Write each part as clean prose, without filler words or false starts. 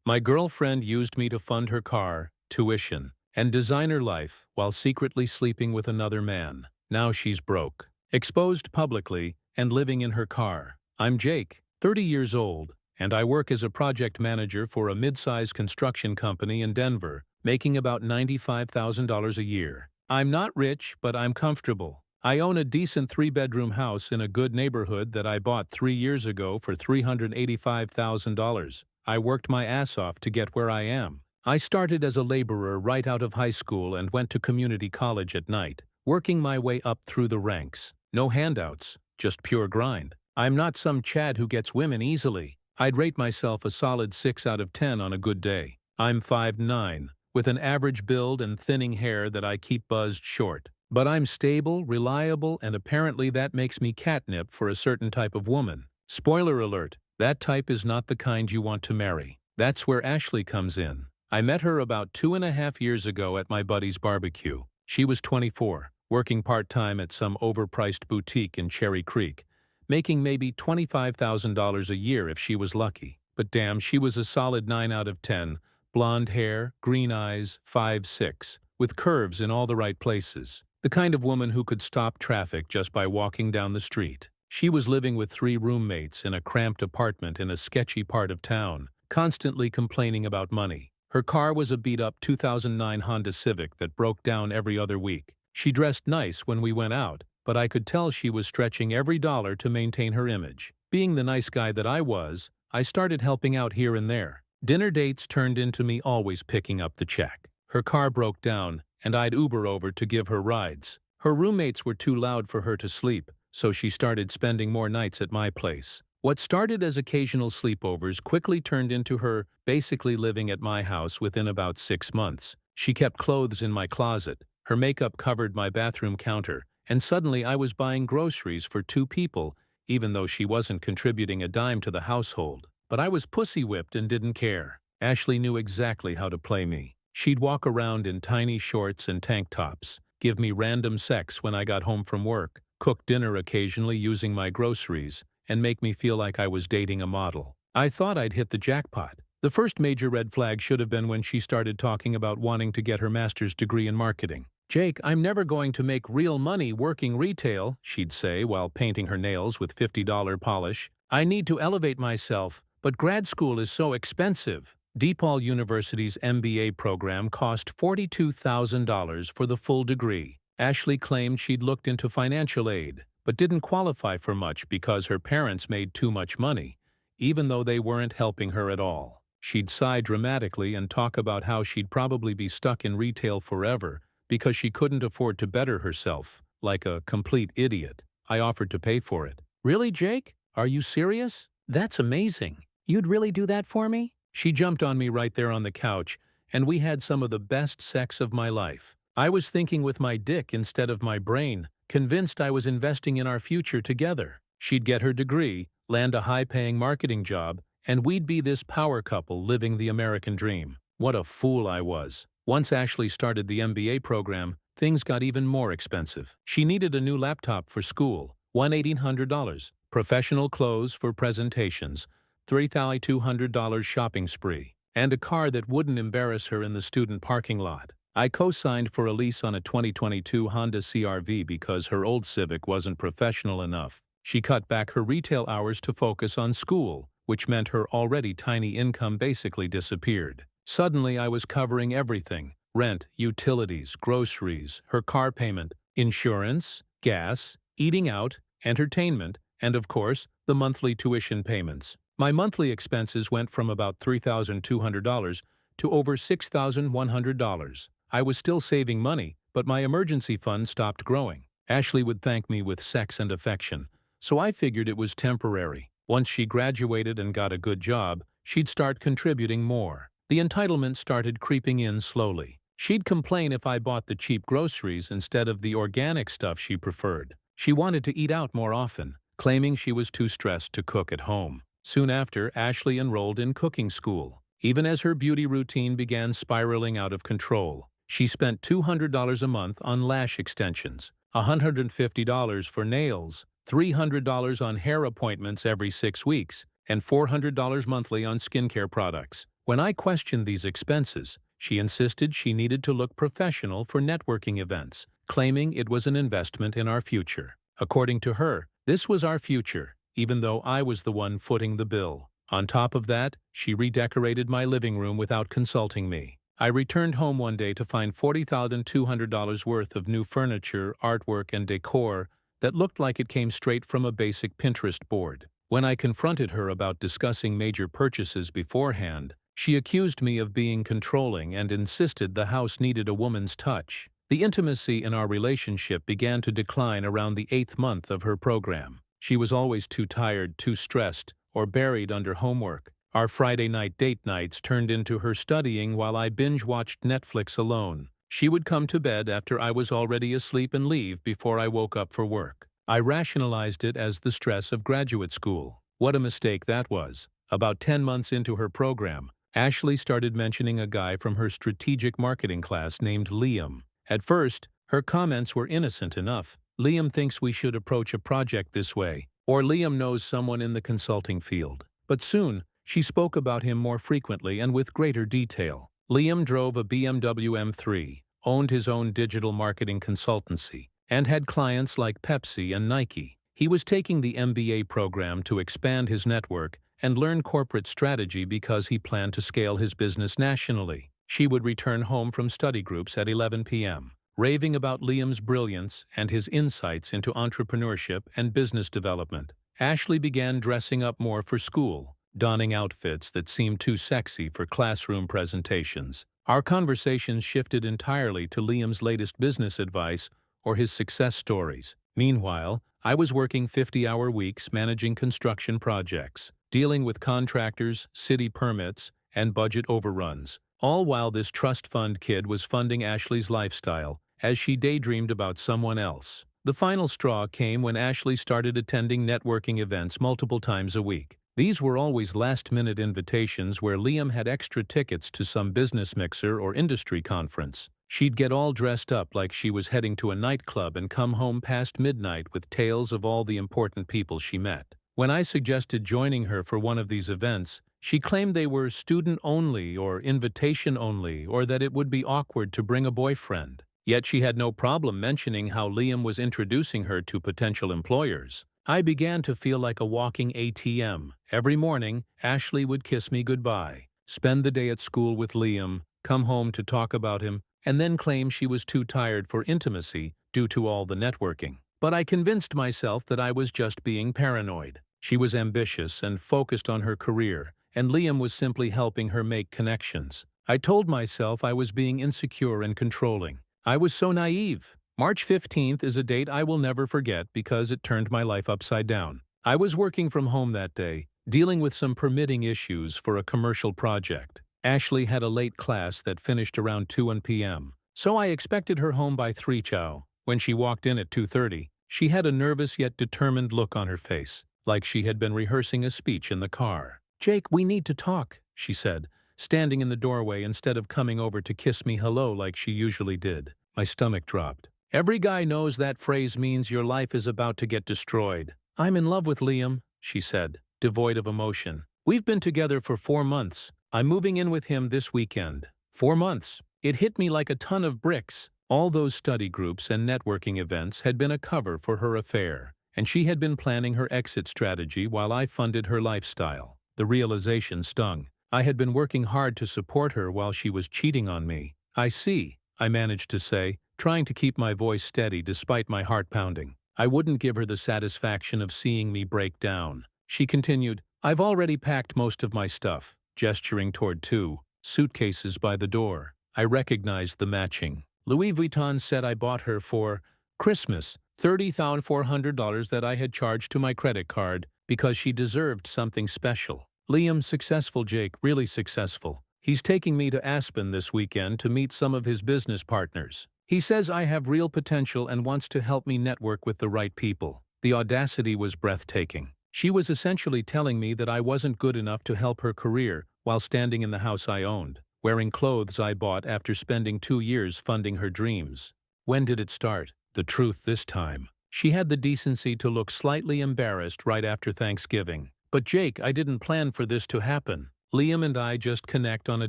My girlfriend used me to fund her car, tuition, and designer life while secretly sleeping with another man. Now she's broke, exposed publicly, and living in her car. I'm Jake, 30 years old, and I work as a project manager for a mid-size construction company in Denver, making about $95,000 a year. I'm not rich, but I'm comfortable. I own a decent 3-bedroom house in a good neighborhood that I bought 3 years ago for $385,000. I worked my ass off to get where I am. I started as a laborer right out of high school and went to community college at night, working my way up through the ranks. No handouts, just pure grind. I'm not some Chad who gets women easily. I'd rate myself a solid 6 out of 10 on a good day. I'm 5'9", with an average build and thinning hair that I keep buzzed short. But I'm stable, reliable, and apparently that makes me catnip for a certain type of woman. Spoiler alert, that type is not the kind you want to marry. That's where Ashley comes in. I met her about 2.5 years ago at my buddy's barbecue. She was 24, working part-time at some overpriced boutique in Cherry Creek, making maybe $25,000 a year if she was lucky. But damn, she was a solid 9 out of 10, blonde hair, green eyes, 5'6", with curves in all the right places. The kind of woman who could stop traffic just by walking down the street. She was living with 3 roommates in a cramped apartment in a sketchy part of town, constantly complaining about money. Her car was a beat-up 2009 Honda Civic that broke down every other week. She dressed nice when we went out, but I could tell she was stretching every dollar to maintain her image. Being the nice guy that I was, I started helping out here and there. Dinner dates turned into me always picking up the check. Her car broke down, and I'd Uber over to give her rides. Her roommates were too loud for her to sleep, so she started spending more nights at my place. What started as occasional sleepovers quickly turned into her basically living at my house within about 6 months. She kept clothes in my closet, her makeup covered my bathroom counter, and suddenly I was buying groceries for 2 people, even though she wasn't contributing a dime to the household. But I was pussy-whipped and didn't care. Ashley knew exactly how to play me. She'd walk around in tiny shorts and tank tops, give me random sex when I got home from work, cook dinner occasionally using my groceries, and make me feel like I was dating a model. I thought I'd hit the jackpot. The first major red flag should have been when she started talking about wanting to get her master's degree in marketing. "Jake, I'm never going to make real money working retail," she'd say while painting her nails with $50 polish. "I need to elevate myself, but grad school is so expensive." DePaul University's MBA program cost $42,000 for the full degree. Ashley claimed she'd looked into financial aid, but didn't qualify for much because her parents made too much money, even though they weren't helping her at all. She'd sigh dramatically and talk about how she'd probably be stuck in retail forever because she couldn't afford to better herself, like a complete idiot. I offered to pay for it. "Really, Jake? Are you serious? That's amazing. You'd really do that for me?" She jumped on me right there on the couch, and we had some of the best sex of my life. I was thinking with my dick instead of my brain, convinced I was investing in our future together. She'd get her degree, land a high-paying marketing job, and we'd be this power couple living the American dream. What a fool I was. Once Ashley started the MBA program, things got even more expensive. She needed a new laptop for school, $1,800, professional clothes for presentations, $3,200 shopping spree, and a car that wouldn't embarrass her in the student parking lot. I co-signed for a lease on a 2022 Honda CR-V because her old Civic wasn't professional enough. She cut back her retail hours to focus on school, which meant her already tiny income basically disappeared. Suddenly I was covering everything: rent, utilities, groceries, her car payment, insurance, gas, eating out, entertainment, and of course, the monthly tuition payments. My monthly expenses went from about $3,200 to over $6,100. I was still saving money, but my emergency fund stopped growing. Ashley would thank me with sex and affection, so I figured it was temporary. Once she graduated and got a good job, she'd start contributing more. The entitlement started creeping in slowly. She'd complain if I bought the cheap groceries instead of the organic stuff she preferred. She wanted to eat out more often, claiming she was too stressed to cook at home. Soon after, Ashley enrolled in cooking school. Even as her beauty routine began spiraling out of control, she spent $200 a month on lash extensions, $150 for nails, $300 on hair appointments every 6 weeks, and $400 monthly on skincare products. When I questioned these expenses, she insisted she needed to look professional for networking events, claiming it was an investment in our future. According to her, this was our future, even though I was the one footing the bill. On top of that, she redecorated my living room without consulting me. I returned home one day to find $40,200 worth of new furniture, artwork, and decor that looked like it came straight from a basic Pinterest board. When I confronted her about discussing major purchases beforehand, she accused me of being controlling and insisted the house needed a woman's touch. The intimacy in our relationship began to decline around the 8th month of her program. She was always too tired, too stressed, or buried under homework. Our Friday night date nights turned into her studying while I binge-watched Netflix alone. She would come to bed after I was already asleep and leave before I woke up for work. I rationalized it as the stress of graduate school. What a mistake that was. About 10 months into her program, Ashley started mentioning a guy from her strategic marketing class named Liam. At first, her comments were innocent enough. Liam thinks we should approach a project this way, or Liam knows someone in the consulting field. But soon, she spoke about him more frequently and with greater detail. Liam drove a BMW M3, owned his own digital marketing consultancy, and had clients like Pepsi and Nike. He was taking the MBA program to expand his network and learn corporate strategy because he planned to scale his business nationally. She would return home from study groups at 11 p.m., raving about Liam's brilliance and his insights into entrepreneurship and business development. Ashley began dressing up more for school, donning outfits that seemed too sexy for classroom presentations. Our conversations shifted entirely to Liam's latest business advice or his success stories. Meanwhile, I was working 50-hour weeks managing construction projects, dealing with contractors, city permits, and budget overruns, all while this trust fund kid was funding Ashley's lifestyle as she daydreamed about someone else. The final straw came when Ashley started attending networking events multiple times a week. These were always last-minute invitations where Liam had extra tickets to some business mixer or industry conference. She'd get all dressed up like she was heading to a nightclub and come home past midnight with tales of all the important people she met. When I suggested joining her for one of these events, she claimed they were student-only or invitation-only, or that it would be awkward to bring a boyfriend. Yet she had no problem mentioning how Liam was introducing her to potential employers. I began to feel like a walking ATM. Every morning, Ashley would kiss me goodbye, spend the day at school with Liam, come home to talk about him, and then claim she was too tired for intimacy due to all the networking. But I convinced myself that I was just being paranoid. She was ambitious and focused on her career, and Liam was simply helping her make connections. I told myself I was being insecure and controlling. I was so naive. March 15th is a date I will never forget because it turned my life upside down. I was working from home that day, dealing with some permitting issues for a commercial project. Ashley had a late class that finished around 2 p.m., so I expected her home by 3 chow. When she walked in at 2:30, she had a nervous yet determined look on her face, like she had been rehearsing a speech in the car. "Jake, we need to talk," she said, standing in the doorway instead of coming over to kiss me hello like she usually did. My stomach dropped. Every guy knows that phrase means your life is about to get destroyed. "I'm in love with Liam," she said, devoid of emotion. "We've been together for 4 months. I'm moving in with him this weekend." 4 months. It hit me like a ton of bricks. All those study groups and networking events had been a cover for her affair, and she had been planning her exit strategy while I funded her lifestyle. The realization stung. I had been working hard to support her while she was cheating on me. "I see," I managed to say, trying to keep my voice steady despite my heart pounding. I wouldn't give her the satisfaction of seeing me break down. She continued, "I've already packed most of my stuff," gesturing toward 2 suitcases by the door. I recognized the matching Louis Vuitton set I bought her for Christmas, $30,400 that I had charged to my credit card because she deserved something special. "Liam's successful, Jake, really successful. He's taking me to Aspen this weekend to meet some of his business partners. He says I have real potential and wants to help me network with the right people." The audacity was breathtaking. She was essentially telling me that I wasn't good enough to help her career while standing in the house I owned, wearing clothes I bought after spending 2 years funding her dreams. When did it start? The truth this time. She had the decency to look slightly embarrassed right after Thanksgiving. "But Jake, I didn't plan for this to happen." Liam and I just connect on a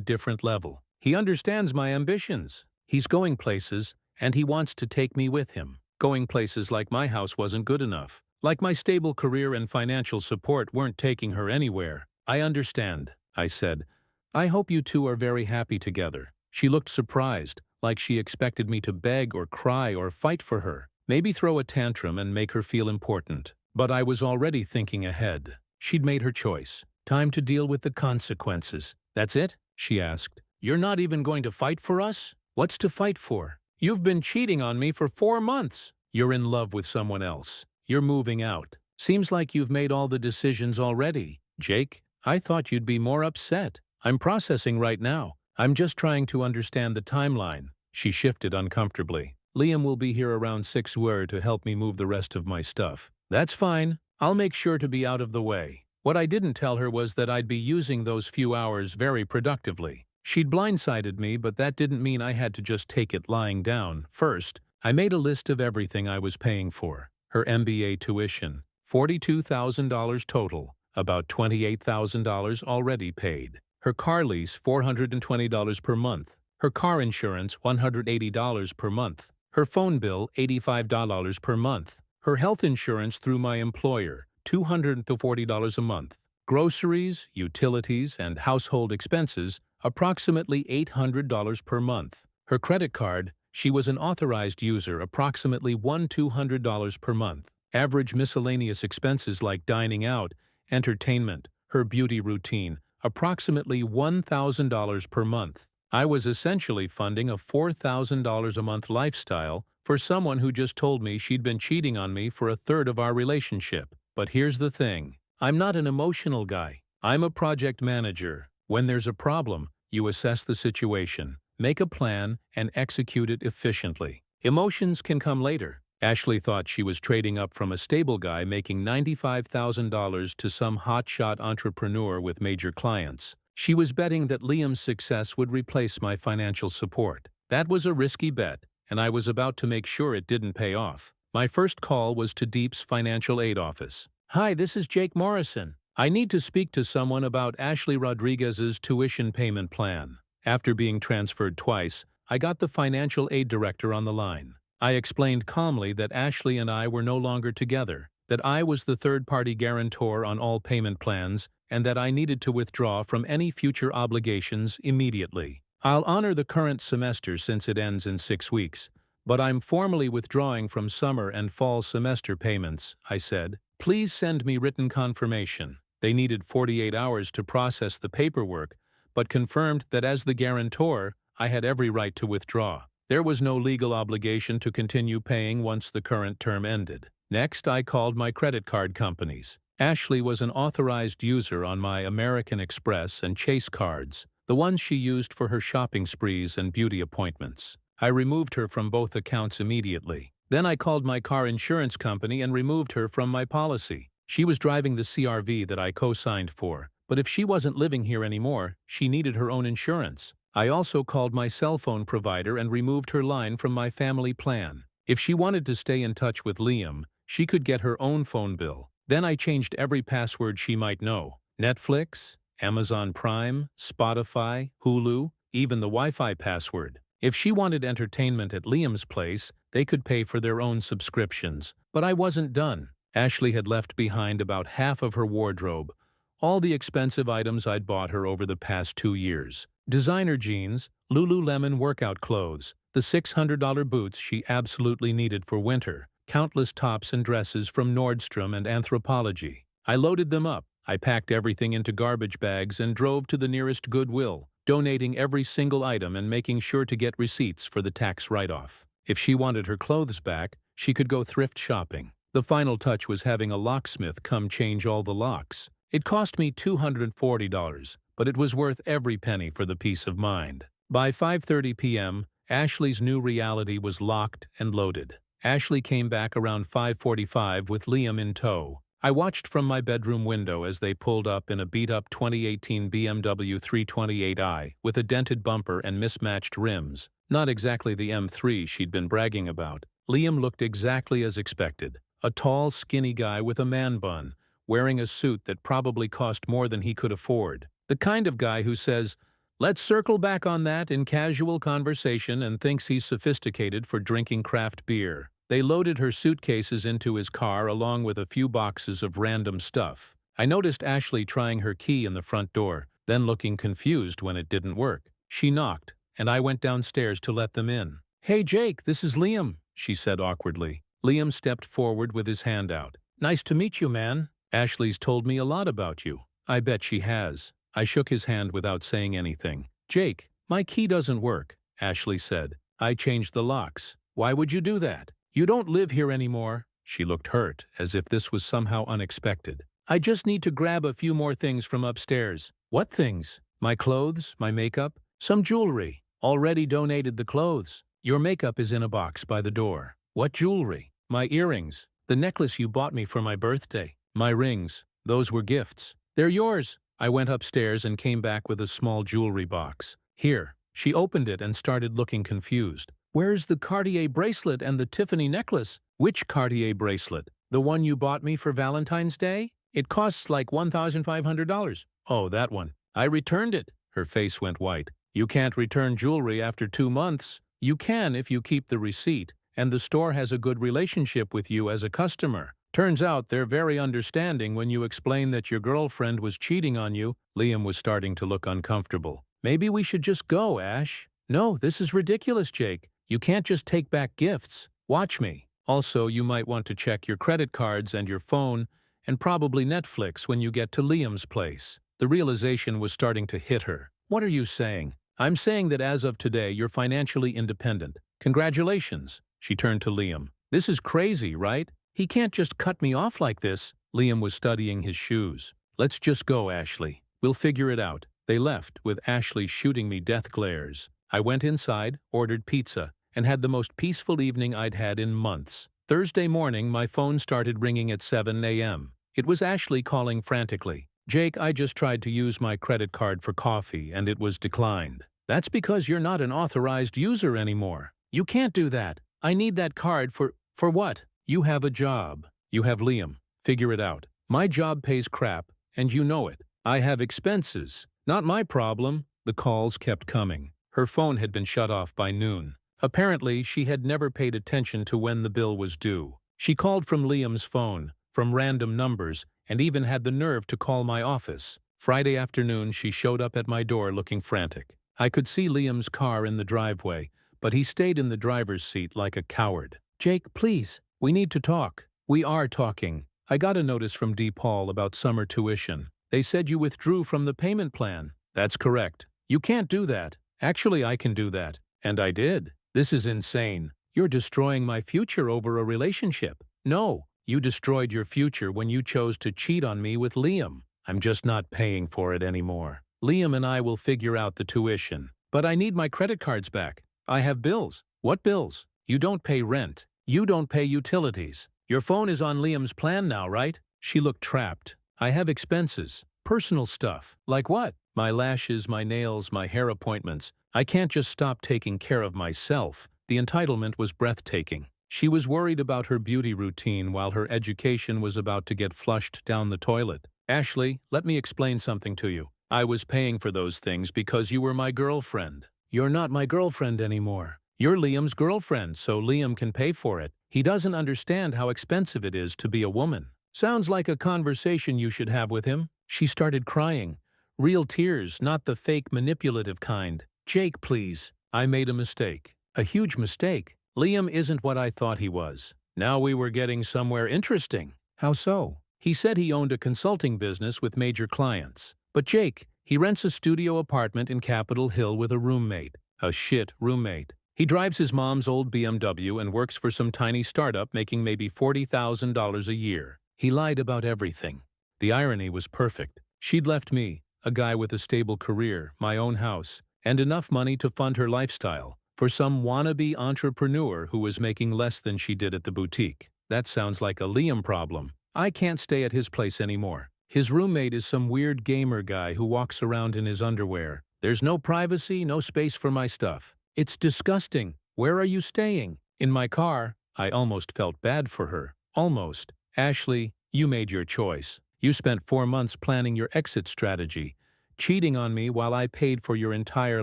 different level. He understands my ambitions. He's going places, and he wants to take me with him. Going places like my house wasn't good enough. Like my stable career and financial support weren't taking her anywhere. I understand, I said. I hope you two are very happy together. She looked surprised, like she expected me to beg or cry or fight for her. Maybe throw a tantrum and make her feel important. But I was already thinking ahead. She'd made her choice. Time to deal with the consequences. That's it? She asked. You're not even going to fight for us? What's to fight for? You've been cheating on me for 4 months. You're in love with someone else. You're moving out. Seems like you've made all the decisions already. Jake, I thought you'd be more upset. I'm processing right now. I'm just trying to understand the timeline. She shifted uncomfortably. Liam will be here around 6 hours to help me move the rest of my stuff. That's fine. I'll make sure to be out of the way. What I didn't tell her was that I'd be using those few hours very productively. She'd blindsided me, but that didn't mean I had to just take it lying down. First, I made a list of everything I was paying for. Her MBA tuition, $42,000 total, about $28,000 already paid. Her car lease, $420 per month. Her car insurance, $180 per month. Her phone bill, $85 per month. Her health insurance through my employer, $240 a month. Groceries, utilities, and household expenses, approximately $800 per month. Her credit card, she was an authorized user, approximately $200 per month. Average miscellaneous expenses like dining out, entertainment, her beauty routine, approximately $1,000 per month. I was essentially funding a $4,000 a month lifestyle for someone who just told me she'd been cheating on me for a third of our relationship. But here's the thing. I'm not an emotional guy. I'm a project manager. When there's a problem, you assess the situation, make a plan, and execute it efficiently. Emotions can come later. Ashley thought she was trading up from a stable guy making $95,000 to some hotshot entrepreneur with major clients. She was betting that Liam's success would replace my financial support. That was a risky bet, and I was about to make sure it didn't pay off. My first call was to Deep's financial aid office. Hi, this is Jake Morrison. I need to speak to someone about Ashley Rodriguez's tuition payment plan. After being transferred twice, I got the financial aid director on the line. I explained calmly that Ashley and I were no longer together, that I was the third-party guarantor on all payment plans, and that I needed to withdraw from any future obligations immediately. I'll honor the current semester since it ends in 6 weeks, but I'm formally withdrawing from summer and fall semester payments, I said. Please send me written confirmation. They needed 48 hours to process the paperwork, but confirmed that as the guarantor, I had every right to withdraw. There was no legal obligation to continue paying once the current term ended. Next, I called my credit card companies. Ashley was an authorized user on my American Express and Chase cards, the ones she used for her shopping sprees and beauty appointments. I removed her from both accounts immediately. Then I called my car insurance company and removed her from my policy. She was driving the CRV that I co-signed for, but if she wasn't living here anymore, she needed her own insurance. I also called my cell phone provider and removed her line from my family plan. If she wanted to stay in touch with Liam, she could get her own phone bill. Then I changed every password she might know. Netflix, Amazon Prime, Spotify, Hulu, even the Wi-Fi password. If she wanted entertainment at Liam's place, they could pay for their own subscriptions. But I wasn't done. Ashley had left behind about half of her wardrobe, all the expensive items I'd bought her over the past 2 years. Designer jeans, Lululemon workout clothes, the $600 boots she absolutely needed for winter, countless tops and dresses from Nordstrom and Anthropologie. I loaded them up. I packed everything into garbage bags and drove to the nearest Goodwill, donating every single item and making sure to get receipts for the tax write-off. If she wanted her clothes back, she could go thrift shopping. The final touch was having a locksmith come change all the locks. It cost me $240, but it was worth every penny for the peace of mind. By 5:30 p.m., Ashley's new reality was locked and loaded. Ashley came back around 5:45 with Liam in tow. I watched from my bedroom window as they pulled up in a beat-up 2018 BMW 328i with a dented bumper and mismatched rims. Not exactly the M3 she'd been bragging about. Liam looked exactly as expected. A tall, skinny guy with a man bun, wearing a suit that probably cost more than he could afford. The kind of guy who says, "Let's circle back on that" in casual conversation and thinks he's sophisticated for drinking craft beer. They loaded her suitcases into his car along with a few boxes of random stuff. I noticed Ashley trying her key in the front door, then looking confused when it didn't work. She knocked, and I went downstairs to let them in. "Hey Jake, this is Liam," she said awkwardly. Liam stepped forward with his hand out. "Nice to meet you, man. Ashley's told me a lot about you." "I bet she has." I shook his hand without saying anything. "Jake, my key doesn't work," Ashley said. "I changed the locks." "Why would you do that? You don't live here anymore." She looked hurt, as if this was somehow unexpected. "I just need to grab a few more things from upstairs." "What things?" "My clothes, my makeup, some jewelry." "Already donated the clothes. Your makeup is in a box by the door." "What jewelry?" "My earrings, the necklace you bought me for my birthday, my rings. Those were gifts." "They're yours." I went upstairs and came back with a small jewelry box. "Here." She opened it and started looking confused. "Where's the Cartier bracelet and the Tiffany necklace?" "Which Cartier bracelet?" "The one you bought me for Valentine's Day? It costs like $1,500. "Oh, that one. I returned it." Her face went white. "You can't return jewelry after 2 months. You can if you keep the receipt, and the store has a good relationship with you as a customer. Turns out they're very understanding when you explain that your girlfriend was cheating on you." Liam was starting to look uncomfortable. "Maybe we should just go, Ash." "No, this is ridiculous, Jake. You can't just take back gifts. Watch me. Also, you might want to check your credit cards and your phone, and probably Netflix when you get to Liam's place." The realization was starting to hit her. "What are you saying?" "I'm saying that as of today, you're financially independent. Congratulations." She turned to Liam. "This is crazy, right? He can't just cut me off like this." Liam was studying his shoes. "Let's just go, Ashley. We'll figure it out." They left, with Ashley shooting me death glares. I went inside, ordered pizza, and had the most peaceful evening I'd had in months. Thursday morning, my phone started ringing at 7 a.m. It was Ashley calling frantically. "Jake, I just tried to use my credit card for coffee, and it was declined." "That's because you're not an authorized user anymore. You can't do that. I need that card for what?" "You have a job. You have Liam. Figure it out." "My job pays crap, and you know it. I have expenses. Not my problem." The calls kept coming. Her phone had been shut off by noon. Apparently, she had never paid attention to when the bill was due. She called from Liam's phone, from random numbers, and even had the nerve to call my office. Friday afternoon, she showed up at my door looking frantic. I could see Liam's car in the driveway, but he stayed in the driver's seat like a coward. "Jake, please. We need to talk." "We are talking. I got a notice from DePaul about summer tuition. They said you withdrew from the payment plan." "That's correct." "You can't do that." "Actually, I can do that." "And I did." "This is insane. You're destroying my future over a relationship." "No, you destroyed your future when you chose to cheat on me with Liam. I'm just not paying for it anymore. Liam and I will figure out the tuition. But I need my credit cards back. I have bills." "What bills?" "You don't pay rent. You don't pay utilities. Your phone is on Liam's plan now, right?" She looked trapped. "I have expenses. Personal stuff." "Like what?" "My lashes, my nails, my hair appointments. I can't just stop taking care of myself." The entitlement was breathtaking. She was worried about her beauty routine while her education was about to get flushed down the toilet. "Ashley, let me explain something to you. I was paying for those things because you were my girlfriend." "You're not my girlfriend anymore. You're Liam's girlfriend, so Liam can pay for it. He doesn't understand how expensive it is to be a woman." "Sounds like a conversation you should have with him." She started crying. Real tears, not the fake manipulative kind. "Jake, please." "I made a mistake. A huge mistake. Liam isn't what I thought he was." Now we were getting somewhere interesting. "How so?" "He said he owned a consulting business with major clients. But Jake, he rents a studio apartment in Capitol Hill with a roommate. A shit roommate. He drives his mom's old BMW and works for some tiny startup making maybe $40,000 a year." He lied about everything. The irony was perfect. She'd left me, a guy with a stable career, my own house, and enough money to fund her lifestyle, for some wannabe entrepreneur who was making less than she did at the boutique. That sounds like a Liam problem. I can't stay at his place anymore. His roommate is some weird gamer guy who walks around in his underwear. There's no privacy, no space for my stuff. It's disgusting. "Where are you staying?" "In my car." I almost felt bad for her. Almost. "Ashley, you made your choice. You spent 4 months planning your exit strategy. cheating on me while I paid for your entire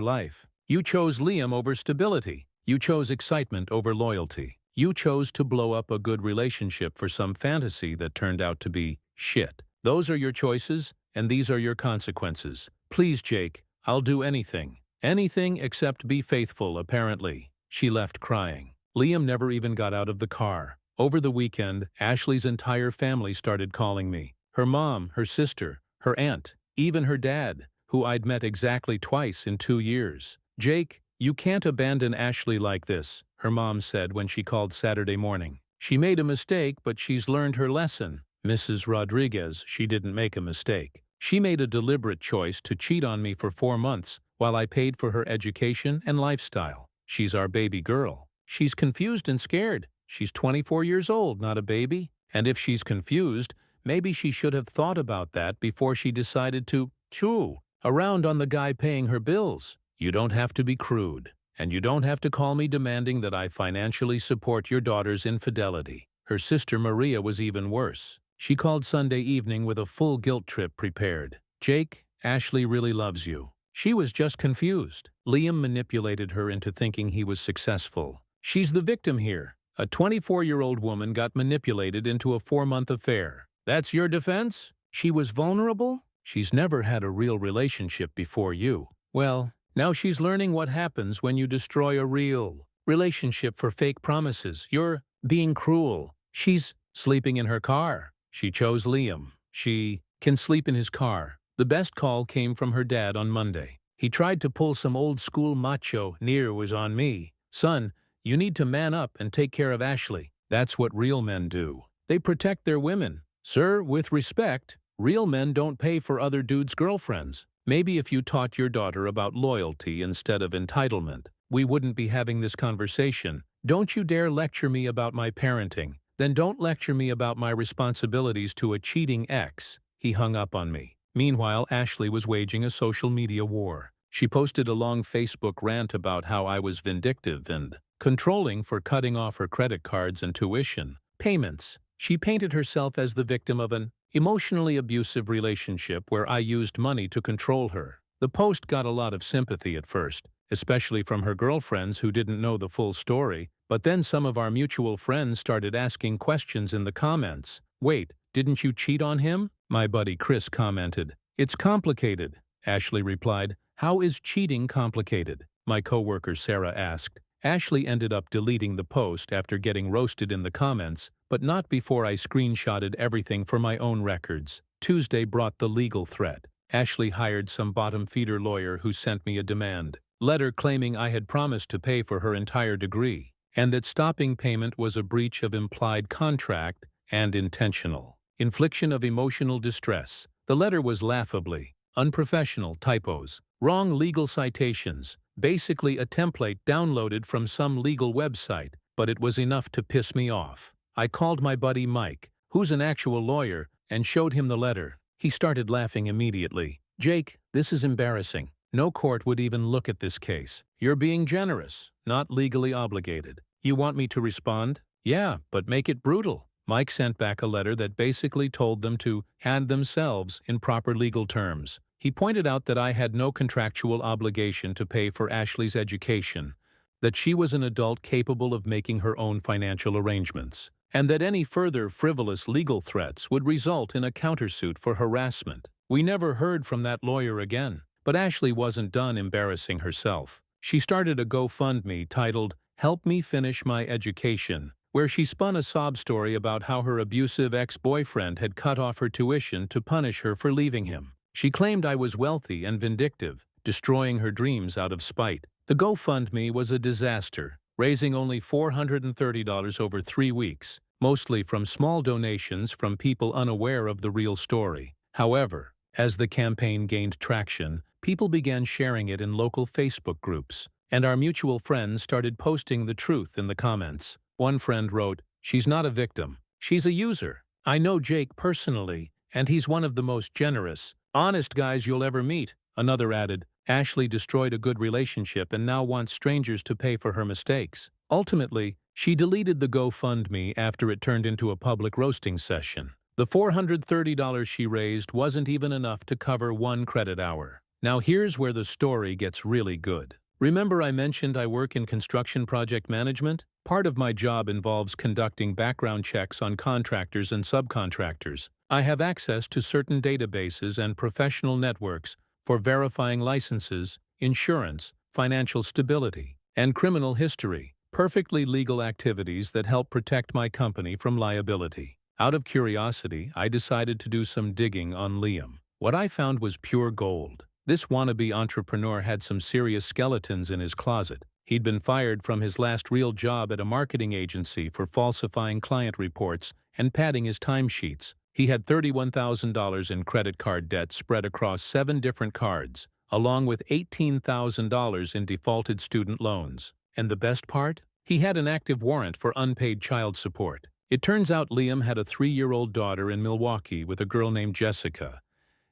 life. You chose Liam over stability. You chose excitement over loyalty. You chose to blow up a good relationship for some fantasy that turned out to be shit. Those are your choices, and these are your consequences. Please, Jake, I'll do anything. Anything except be faithful, apparently. She left crying. Liam never even got out of the car. Over the weekend, Ashley's entire family started calling me. Her mom, her sister, her aunt, even her dad, who I'd met exactly twice in 2 years. Jake, you can't abandon Ashley like this, her mom said when she called Saturday morning. She made a mistake, but she's learned her lesson. Mrs. Rodriguez, she didn't make a mistake. She made a deliberate choice to cheat on me for 4 months while I paid for her education and lifestyle. She's our baby girl. She's confused and scared. She's 24 years old, not a baby. And if she's confused, maybe she should have thought about that before she decided to chew around on the guy paying her bills. You don't have to be crude, and you don't have to call me demanding that I financially support your daughter's infidelity. Her sister Maria was even worse. She called Sunday evening with a full guilt trip prepared. Jake, Ashley really loves you. She was just confused. Liam manipulated her into thinking he was successful. She's the victim here. A 24-year-old woman got manipulated into a 4-month affair. That's your defense? She was vulnerable? She's never had a real relationship before you. Well, now she's learning what happens when you destroy a real relationship for fake promises. You're being cruel. She's sleeping in her car. She chose Liam. She can sleep in his car. The best call came from her dad on Monday. He tried to pull some old-school macho, "Near was on me. Son, you need to man up and take care of Ashley." That's what real men do. They protect their women. Sir, with respect, real men don't pay for other dudes' girlfriends. Maybe if you taught your daughter about loyalty instead of entitlement, we wouldn't be having this conversation. Don't you dare lecture me about my parenting. Then don't lecture me about my responsibilities to a cheating ex. He hung up on me. Meanwhile, Ashley was waging a social media war. She posted a long Facebook rant about how I was vindictive and controlling for cutting off her credit cards and tuition payments. She painted herself as the victim of an emotionally abusive relationship where I used money to control her. The post got a lot of sympathy at first, especially from her girlfriends who didn't know the full story, but then some of our mutual friends started asking questions in the comments. Wait, didn't you cheat on him? My buddy Chris commented. It's complicated, Ashley replied. How is cheating complicated? My coworker Sarah asked. Ashley ended up deleting the post after getting roasted in the comments, but not before I screenshotted everything for my own records. Tuesday brought the legal threat. Ashley hired some bottom-feeder lawyer who sent me a demand letter claiming I had promised to pay for her entire degree, and that stopping payment was a breach of implied contract and intentional infliction of emotional distress. The letter was laughably unprofessional typos, wrong legal citations, basically a template downloaded from some legal website, but it was enough to piss me off. I called my buddy Mike, who's an actual lawyer, and showed him the letter. He started laughing immediately. Jake, this is embarrassing. No court would even look at this case. You're being generous, not legally obligated. You want me to respond? Yeah, but make it brutal. Mike sent back a letter that basically told them to hand themselves in proper legal terms. He pointed out that I had no contractual obligation to pay for Ashley's education, that she was an adult capable of making her own financial arrangements, and that any further frivolous legal threats would result in a countersuit for harassment. We never heard from that lawyer again. But Ashley wasn't done embarrassing herself. She started a GoFundMe titled, "Help Me Finish My Education," where she spun a sob story about how her abusive ex-boyfriend had cut off her tuition to punish her for leaving him. She claimed I was wealthy and vindictive, destroying her dreams out of spite. The GoFundMe was a disaster, raising only $430 over 3 weeks, mostly from small donations from people unaware of the real story. However, as the campaign gained traction, people began sharing it in local Facebook groups, and our mutual friends started posting the truth in the comments. One friend wrote, "She's not a victim. She's a user. I know Jake personally, and he's one of the most generous, honest guys you'll ever meet." Another added, "Ashley destroyed a good relationship and now wants strangers to pay for her mistakes." Ultimately, she deleted the GoFundMe after it turned into a public roasting session. The $430 she raised wasn't even enough to cover 1 credit hour. Now here's where the story gets really good. Remember I mentioned I work in construction project management? Part of my job involves conducting background checks on contractors and subcontractors. I have access to certain databases and professional networks for verifying licenses, insurance, financial stability, and criminal history, perfectly legal activities that help protect my company from liability. Out of curiosity, I decided to do some digging on Liam. What I found was pure gold. This wannabe entrepreneur had some serious skeletons in his closet. He'd been fired from his last real job at a marketing agency for falsifying client reports and padding his timesheets. He had $31,000 in credit card debt spread across 7 different cards, along with $18,000 in defaulted student loans. And the best part? He had an active warrant for unpaid child support. It turns out Liam had a 3-year-old daughter in Milwaukee with a girl named Jessica,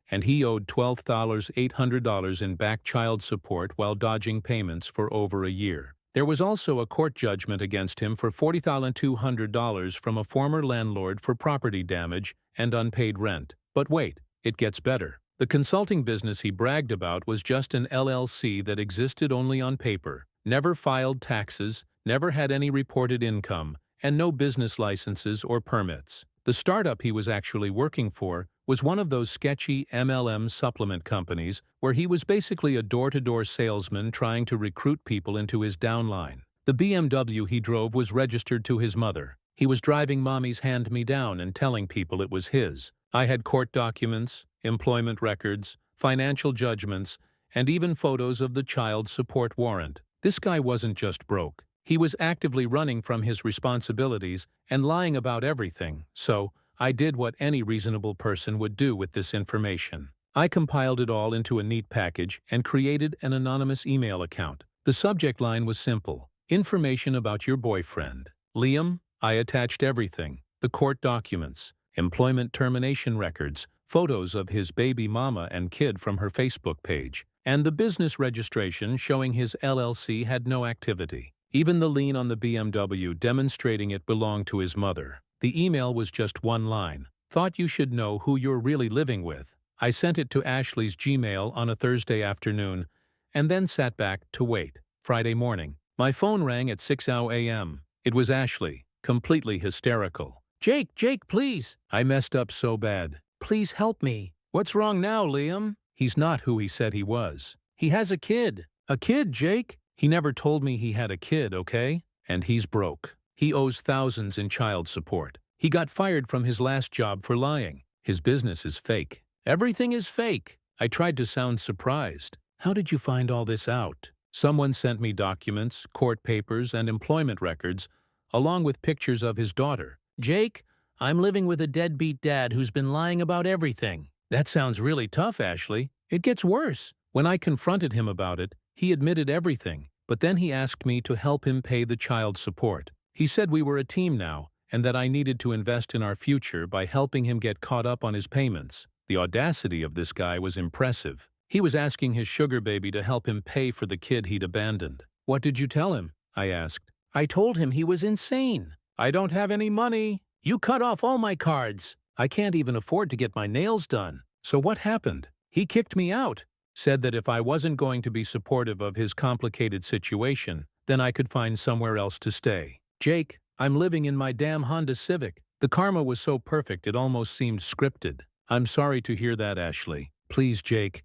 and he owed $12,800 in back child support while dodging payments for over a year. There was also a court judgment against him for $40,200 from a former landlord for property damage and unpaid rent. But wait, it gets better. The consulting business he bragged about was just an LLC that existed only on paper, never filed taxes, never had any reported income, and no business licenses or permits. The startup he was actually working for was one of those sketchy MLM supplement companies where he was basically a door-to-door salesman trying to recruit people into his downline. The BMW he drove was registered to his mother. He was driving mommy's hand-me-down and telling people it was his. I had court documents, employment records, financial judgments, and even photos of the child support warrant. This guy wasn't just broke. He was actively running from his responsibilities and lying about everything, so I did what any reasonable person would do with this information. I compiled it all into a neat package and created an anonymous email account. The subject line was simple: information about your boyfriend. Liam. I attached everything: the court documents, employment termination records, photos of his baby mama and kid from her Facebook page, and the business registration showing his LLC had no activity. Even the lien on the BMW demonstrating it belonged to his mother. The email was just one line: thought you should know who you're really living with. I sent it to Ashley's Gmail on a Thursday afternoon, and then sat back to wait. Friday morning, my phone rang at 6 a.m. It was Ashley, completely hysterical. Jake, please. I messed up so bad. Please help me. What's wrong now, Liam? He's not who he said he was. He has a kid. A kid, Jake? He never told me he had a kid, okay? And he's broke. He owes thousands in child support. He got fired from his last job for lying. His business is fake. Everything is fake. I tried to sound surprised. How did you find all this out? Someone sent me documents, court papers, and employment records, along with pictures of his daughter. Jake, I'm living with a deadbeat dad who's been lying about everything. That sounds really tough, Ashley. It gets worse. When I confronted him about it, he admitted everything, but then he asked me to help him pay the child support. He said we were a team now, and that I needed to invest in our future by helping him get caught up on his payments. The audacity of this guy was impressive. He was asking his sugar baby to help him pay for the kid he'd abandoned. What did you tell him? I asked. I told him he was insane. I don't have any money. You cut off all my cards. I can't even afford to get my nails done. So what happened? He kicked me out. Said that if I wasn't going to be supportive of his complicated situation, then I could find somewhere else to stay. Jake, I'm living in my damn Honda Civic. The karma was so perfect it almost seemed scripted. I'm sorry to hear that, Ashley. Please, Jake.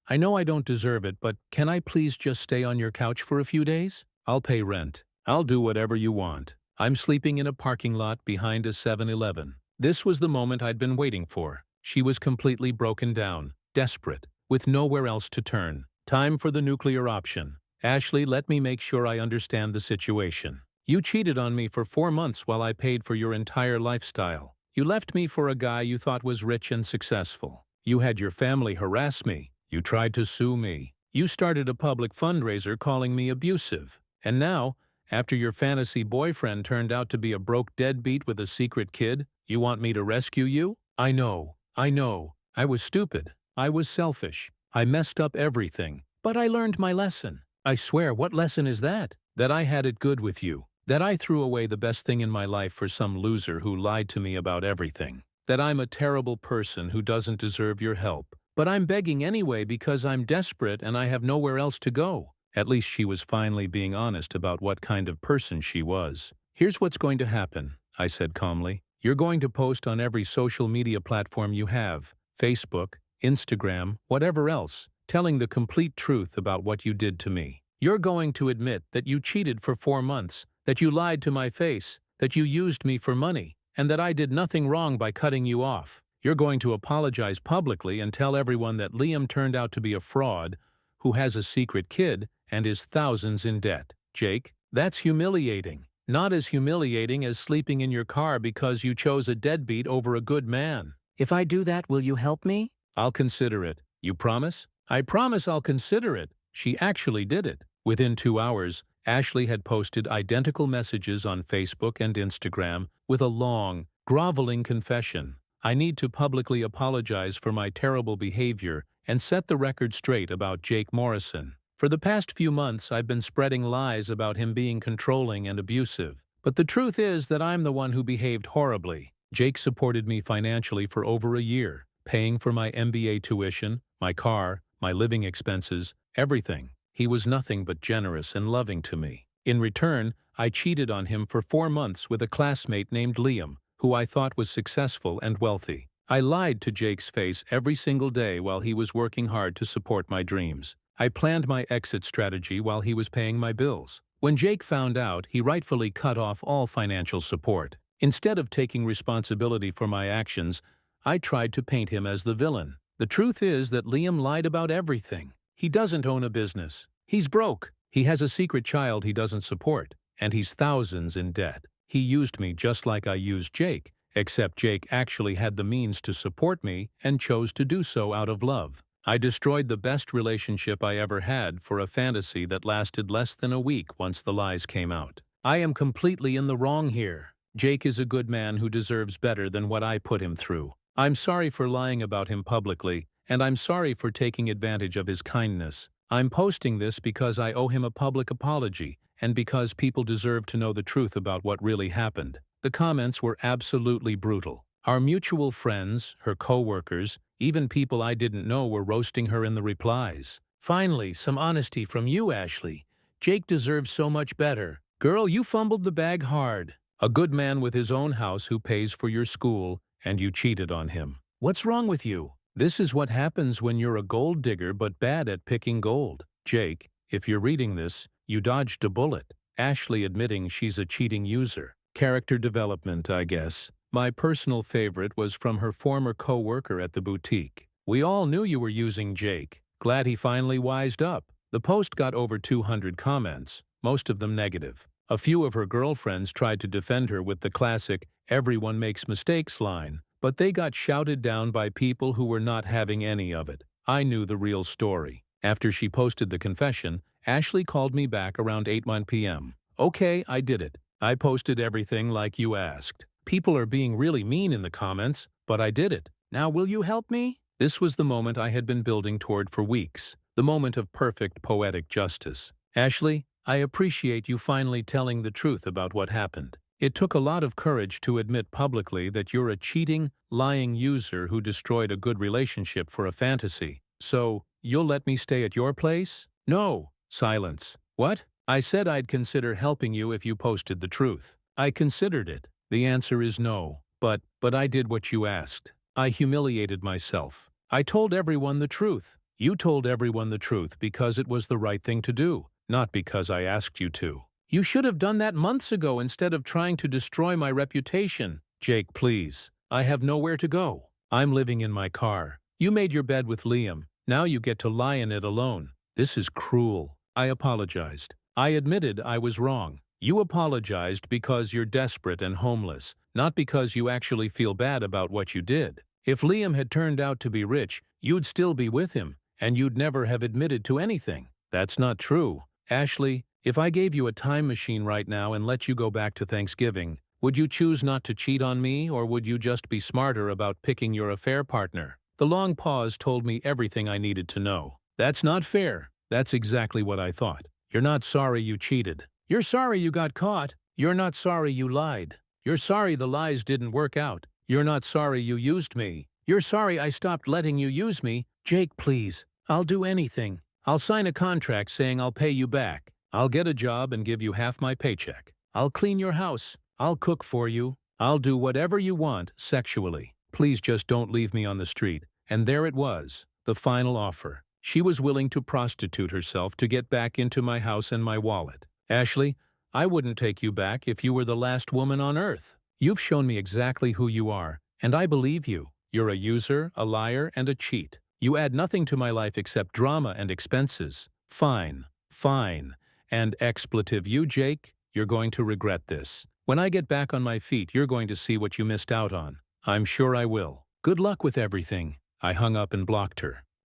I know I don't deserve it, but can I please just stay on your couch for a few days? I'll pay rent. I'll do whatever you want. I'm sleeping in a parking lot behind a 7-Eleven. This was the moment I'd been waiting for. She was completely broken down, desperate, with nowhere else to turn. Time for the nuclear option. Ashley, let me make sure I understand the situation. You cheated on me for 4 months while I paid for your entire lifestyle. You left me for a guy you thought was rich and successful. You had your family harass me. You tried to sue me. You started a public fundraiser calling me abusive. And now, after your fantasy boyfriend turned out to be a broke deadbeat with a secret kid, you want me to rescue you? I know. I was stupid. I was selfish. I messed up everything. But I learned my lesson. I swear, what lesson is that? That I had it good with you. That I threw away the best thing in my life for some loser who lied to me about everything. That I'm a terrible person who doesn't deserve your help. But I'm begging anyway because I'm desperate and I have nowhere else to go. At least she was finally being honest about what kind of person she was. Here's what's going to happen, I said calmly. You're going to post on every social media platform you have, Facebook, Instagram, whatever else, telling the complete truth about what you did to me. You're going to admit that you cheated for 4 months, that you lied to my face, that you used me for money, and that I did nothing wrong by cutting you off. You're going to apologize publicly and tell everyone that Liam turned out to be a fraud, who has a secret kid and is thousands in debt. Jake, that's humiliating. Not as humiliating as sleeping in your car because you chose a deadbeat over a good man. If I do that, will you help me? I'll consider it. You promise? I promise I'll consider it. She actually did it. Within 2 hours, Ashley had posted identical messages on Facebook and Instagram with a long, groveling confession. I need to publicly apologize for my terrible behavior and set the record straight about Jake Morrison. For the past few months, I've been spreading lies about him being controlling and abusive. But the truth is that I'm the one who behaved horribly. Jake supported me financially for over a year, paying for my MBA tuition, my car, my living expenses, everything. He was nothing but generous and loving to me. In return, I cheated on him for 4 months with a classmate named Liam, who I thought was successful and wealthy. I lied to Jake's face every single day while he was working hard to support my dreams. I planned my exit strategy while he was paying my bills. When Jake found out, he rightfully cut off all financial support. Instead of taking responsibility for my actions, I tried to paint him as the villain. The truth is that Liam lied about everything. He doesn't own a business. He's broke. He has a secret child he doesn't support. And he's thousands in debt. He used me just like I used Jake, except Jake actually had the means to support me and chose to do so out of love. I destroyed the best relationship I ever had for a fantasy that lasted less than a week once the lies came out. I am completely in the wrong here. Jake is a good man who deserves better than what I put him through. I'm sorry for lying about him publicly, and I'm sorry for taking advantage of his kindness. I'm posting this because I owe him a public apology, and because people deserve to know the truth about what really happened. The comments were absolutely brutal. Our mutual friends, her co-workers, even people I didn't know were roasting her in the replies. Finally, some honesty from you, Ashley. Jake deserves so much better. Girl, you fumbled the bag hard. A good man with his own house who pays for your school, and you cheated on him. What's wrong with you? This is what happens when you're a gold digger but bad at picking gold. Jake, if you're reading this, you dodged a bullet. Ashley admitting she's a cheating user. Character development, I guess. My personal favorite was from her former co-worker at the boutique. We all knew you were using Jake. Glad he finally wised up. The post got over 200 comments, most of them negative. A few of her girlfriends tried to defend her with the classic "everyone makes mistakes" line, but they got shouted down by people who were not having any of it. I knew the real story. After she posted the confession, Ashley called me back around 8 p.m. Okay, I did it. I posted everything like you asked. People are being really mean in the comments, but I did it. Now will you help me? This was the moment I had been building toward for weeks. The moment of perfect poetic justice. Ashley, I appreciate you finally telling the truth about what happened. It took a lot of courage to admit publicly that you're a cheating, lying user who destroyed a good relationship for a fantasy. So, you'll let me stay at your place? No. Silence. What? I said I'd consider helping you if you posted the truth. I considered it. The answer is no. But I did what you asked. I humiliated myself. I told everyone the truth. You told everyone the truth because it was the right thing to do, not because I asked you to. You should have done that months ago instead of trying to destroy my reputation. Jake, please. I have nowhere to go. I'm living in my car. You made your bed with Liam. Now you get to lie in it alone. This is cruel. I apologized. I admitted I was wrong. You apologized because you're desperate and homeless, not because you actually feel bad about what you did. If Liam had turned out to be rich, you'd still be with him, and you'd never have admitted to anything. That's not true. Ashley, if I gave you a time machine right now and let you go back to Thanksgiving, would you choose not to cheat on me, or would you just be smarter about picking your affair partner? The long pause told me everything I needed to know. That's not fair. That's exactly what I thought. You're not sorry you cheated. You're sorry you got caught. You're not sorry you lied. You're sorry the lies didn't work out. You're not sorry you used me. You're sorry I stopped letting you use me, Jake, please. I'll do anything. I'll sign a contract saying I'll pay you back. I'll get a job and give you half my paycheck. I'll clean your house. I'll cook for you. I'll do whatever you want sexually. Please just don't leave me on the street. And there it was, the final offer. She was willing to prostitute herself to get back into my house and my wallet. Ashley, I wouldn't take you back if you were the last woman on earth. You've shown me exactly who you are, and I believe you. You're a user, a liar, and a cheat. You add nothing to my life except drama and expenses. Fine, fine. And expletive you, Jake, you're going to regret this. When I get back on my feet, you're going to see what you missed out on. I'm sure I will. Good luck with everything. I hung up and blocked her.